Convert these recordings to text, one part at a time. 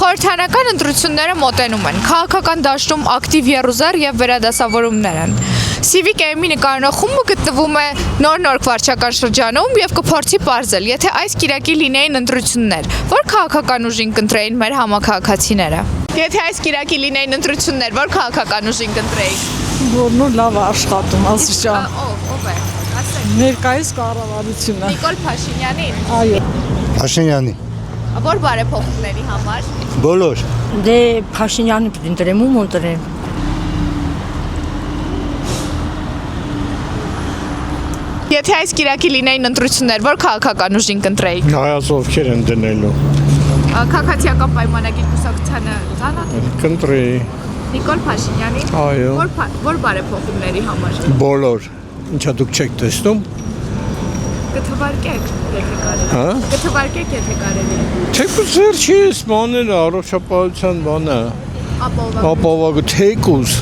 Խորհրդանական ընտրությունները մոտենում են, քաղաքական դաշտում ակտիվ եռուզար և վերադասավորումներ են։ Civic AM-ի նկարահանող խումբը գտնվում է նոր վարչական շրջանում և կփորձի պարզել, եթե այս կիրակի լինեին ընտրություններ, որ քաղաքական ուժին կընտրեին մեր համաքաղաքացիները։ Եթե այս կիրակի լինեին ընտրություններ, որ քաղաքական ուժին կընտրեիք։ Որն ու լավ աշխատում, ասիջան։ Ով է, ասեք։ Ներկայիս կառավարությունը։ Նիկոլ Փաշինյանին։ Այո։ Փաշինյանի։ Որ բարեփոխումների համար։ Բոլոր։ Դե Փաշինյանի ընտրեմ ու ընտրեմ։ Եթե այս կիրակի լինեին ընտրություններ, որ քաղաքական ուժին կընտրեիք։ Նայած ովքեր են դնելու։ Քաղաքացիական պայմանագիր կուսակցությանը ծանոթ եք։ Կընտրեի։ Նիկոլ Փաշինյանին։ Այո։ Որ բարեփոխումների համար։ Բոլոր։ Ինչա դուք չեք տեսնում։ Կթվարկեք, եթե կարելի։ Հա։ Կթվարկեք, եթե կարելի։ Թեկուզ վերջից բաները առողջապահության բանը։ Ապահովագ թեկուզ։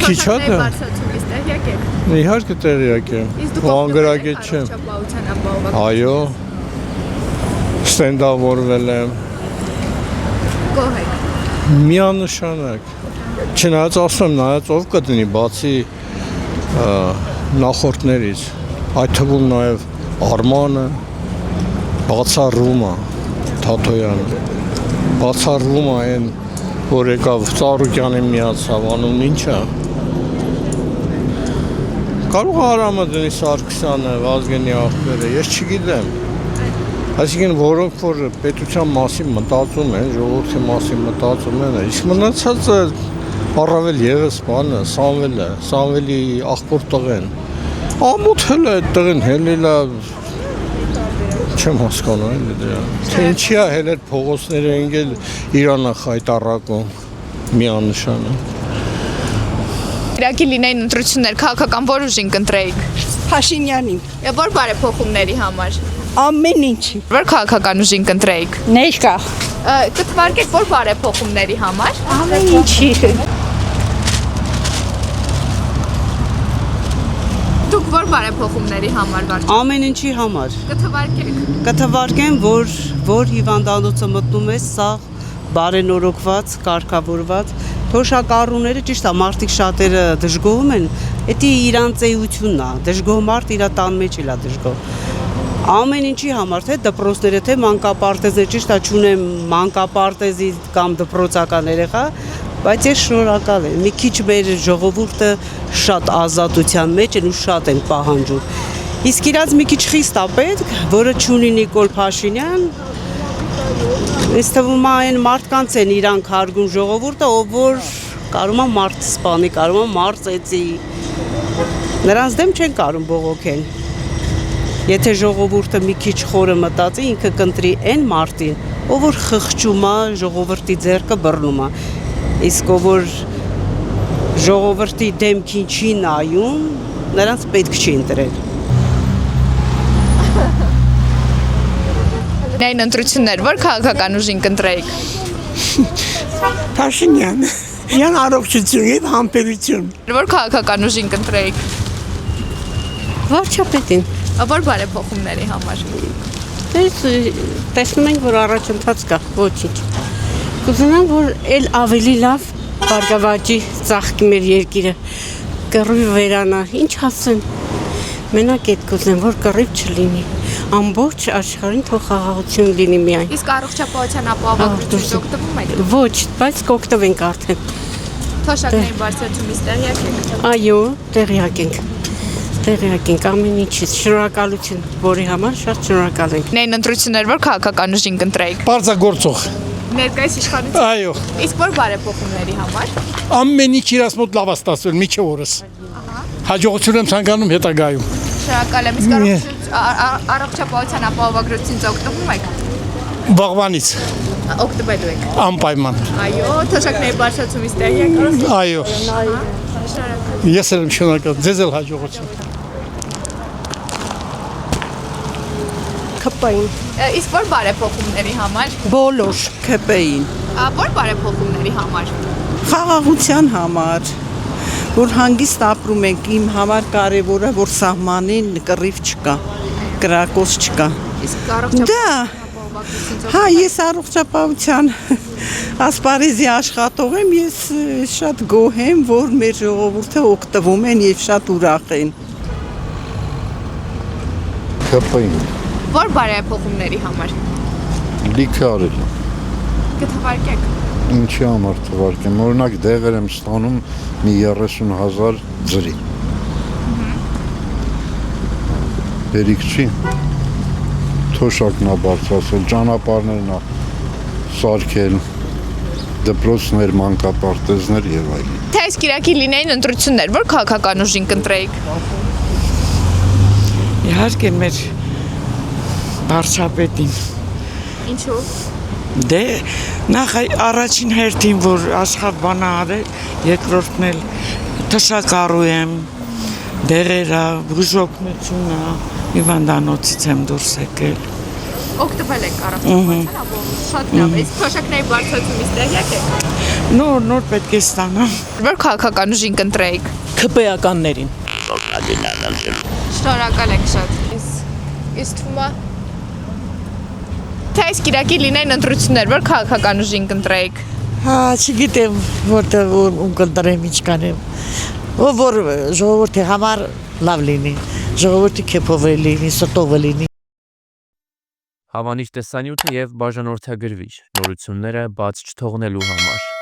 Քիչ է դա։ Բարձրացումից տեղյակ եք։ Իհարկե տեղյակ եմ։ Անգրագետ չեմ։ Առողջապահության ապահովագ։ Այո։ Ստենդավորվել եմ։ Գոհ եք։ Միանշանակ։ Չնայած ասում եմ, նայած ով կդնի բացի նախորդներից, այդ թվում նաև Արմանը, բացառվում է Թաթոյանը, բացառվում է այն, որ եկավ Ծառուկյանին միացավ, անուն ինչ է։ Կարող է Արամը դնի Սարգսյանը, Վազգենի աղբերը, ես չգիտեմ։ Այսինքն որոնք որ պետության մասին մտածում են, ժողովրդի մասին մտածում են, իսկ մնացածը առավել եւս բանը, Սամվելի աղբոր տղեն։ Ամոթել է այդ տղեն հելելա չեմ հասկանում էլի դրա։ Թե ինչի է հելել փողոցները ընկել Իրանը խայտարակում միանշանը։ Կիրակի լինեին ընտրություններ, քաղաքական որ ուժին կընտրեիք։ Փաշինյանին։ Որ բարեփոխումների համար։ Ամեն ինչի։ Որ քաղաքական ուժին կընտրեիք։ Ներկա։ Կթվարկեք որ բարեփոխումների համար։ Ամեն ինչի։ Դուք որ բարեփոխումների համար վարչապետ։ Ամեն ինչի համար։ Կթվարկեք։ Կթվարկեմ, որ հիվանդանոցը մտնում է սաղ բարենորոգված, կարգավորված, թոշակառուները ճիշտ է, մարդիկ շատերը դժգոհում են, դա իրանց էությունն է, դժգոհ մարդ իր տան մեջ էլ է դժգոհ։ Ամեն ինչի համար, թե դպրոցները, թե մանկապարտեզները, ճիշտ է, չունեմ մանկապարտեզի կամ դպրոցական երեխա, բայց ես շնորհակալ եմ, մի քիչ մեր ժողովուրդը շատ ազատության մեջ են ու շատ են պահանջում։ Իսկ իրաց մի քիչ խիստ է պետք, որը չունի Նիկոլ Փաշինյան, ինձ թվում է այն մարդկանց են իրանք հարգում ժողովուրդը, ով որ կարում է մարդ սպանի, կարում է մարդ ծեծի, նրանց դեմ չեն կարում բողոքել։ Եթե ժողովուրդը մի քիչ խորը մտածի, ինքը կընտրի այն մարդին, ով որ խղճում է, ժողովրդի ձեռքը բռնում է։ Իսկ ով որ ժողովրդի դեմքին չի նայում, նրանց պետք չի ընտրել։ Նայն ընտրություններ, որ քաղաքական ուժին կընտրեիք։ Փաշինյան, Յան առողջություն եւ համբերություն։ Որ քաղաքական ուժին կընտրեիք։ Վարչապետին։ Որ բարեփոխումների համար։ Տեսնում ենք, որ առաջընթաց կա, ոչինչ։ Կուզենամ, որ էլ ավելի լավ բարգավաճի ծաղկի մեր երկիրը, կռիվ վերանա, ինչ ասեմ, մենակ այդ կուզեմ, որ կռիվ չլինի, ամբողջ աշխարհին թող խաղաղություն լինի միայն։ Իսկ առողջապահության ապահովագրությունից օգտվում եք։ Ոչ, բայց կօգտվենք արդեն։ Թոշակների բարձրացումից տեղյակ եք։ Այո, տեղյակ ենք ամեն ինչից, շնորհակալություն, որի համար շատ շնորհակալ ենք։ Նայն ընտրություններ, որ քաղաքական ուժին կընտրեիք։ Պարզագործող։ Ներկայիս իշխանություն։ Այո։ Իսկ որ բարեփոխումների համար։ Ամեն ինչ իրաց մոտ լավ է ստացվել միջև օրս։ Հաջողություն եմ ցանկանում հետագայում։ Շնորհակալ եմ։ Իսկ առողջապահության ապահովագրությունից օգտվում եք։ Վաղվանից Օգտվելու եք։ անպայման։ Այո, թոշակների բարձրացումից տեղյակ եք։ Այո։ Ես եմ շնորհակալ, ձեզ էլ հաջողություն։ Քպային։ Իսկ որ բարեփոխումների համար։ Բոլոր։ ՔՊ-ին։ Որ բարեփոխումների համար։ Խաղաղության համար, որ հանգիստ ապրում ենք, իմ համար կարևորը, որ սահմանին կռիվ չկա, կրակոց չկա։ Իսկ առողջապահության Դա Հա, ես առողջապահության ասպարեզի աշխատող եմ, ես շատ գոհ եմ, որ մեր ժողովուրդը օգտվում են եւ շատ ուրախ են։ Կապային, Որ բարեփոխումների համար լիքը արել, կթվարկեք։ ինչի համար թվարկեմ, օրինակ դեղեր եմ ստանում մի 30,000 ձրի։ Բերիք չի, թոշակն է բարձրացել, ճանապարհներն է սարքել, դպրոցներ, մանկապարտեզներ եւ այլն։ Թե այս Կիրակի լինեին ընտրություններ, որ քաղաքական ուժին կընտրեիք։ Իհարկե մեր վարչապետին։ Ինչու։ Դե նախ առաջին հերթին որ աշխատ բան արել, երկրորդն էլ թշակառու եմ, դեղերա, բուժօգնությունն է, հիվանդանոցից եմ դուրս եկել։ Օգտվել եք առողջապահության, ապա շատ լավ։ Իսկ թոշակների բարձրացումից տեղյակ եք։ Նոր պետք է ստանամ։ Որ քաղաքական ուժին կընտրեիք։ ԿՊ-ականներին։ Շնորհակալ եք շատ։ Իսկ թվում է թե այս Կիրակի լինեին ընտրություններ, որ քաղաքական ուժին կընտրեիք։ Հա, չգիտեմ որտեղ ում կընտրեմ ինչքան եմ։ Որ ժողովրդի համար լավ լինի, ժողովրդի քեփով լինի, ստով լինի։ Հավանիչ տեսանյութը եւ բաժանորդագրվիչ նորությունները բաց չթողնելու համար